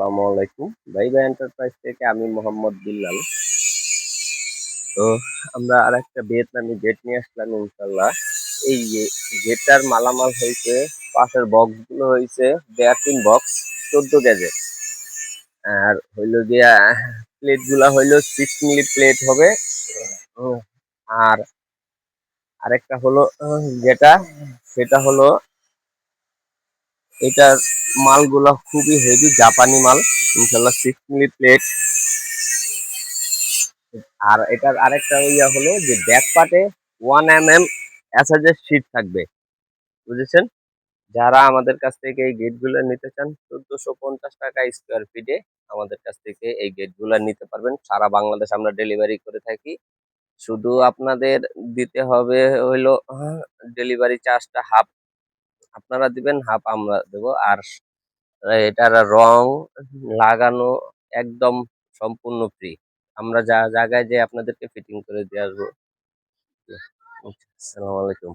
আসসালামু আলাইকুম। Viva enterprise থেকে আমি মোহাম্মদ বিল্লাল। তো আমরা আরেকটা ভিয়েতনামি গেট নিয়ে আসলাম ইনশাল্লাহ। এই গেটটার মালামাল হয়েছে, পাশের বক্স গুলো হয়েছে 13 বক্স 14 গেজের। আর হইলো গিয়া প্লেট গুলা হইলো 6 মিলি প্লেট হবে। উম, আর আরেকটা হলো যেটা সেটা হলো এটার মালগুলা খুবই হেভি জাপানি মাল। ইনশাল্লাহ 6 মিলি প্লেট। আর এটার আরেকটা ইয়া হলো যে ব্যাক পার্টে 1 mm অ্যাসাজের শীট থাকবে, বুঝেছেন? যারা আমাদের কাছ থেকে এই গেটগুলো নিতে চান 1450 টাকা স্কোয়ার ফিটে আমাদের কাছ থেকে এই গেটগুলো নিতে পারবেন। সারা বাংলাদেশ আমরা ডেলিভারি করে থাকি। শুধু আপনাদের দিতে হবে হইলো ডেলিভারি চার্জটা হাফ আপনারা দিবেন, হাফ আমরা দেব। আর এটার রং লাগানো একদম সম্পূর্ণ ফ্রি। আমরা যা জায়গায় যে আপনাদেরকে ফিটিং করে দিয়ে আসবো। আসসালামু আলাইকুম।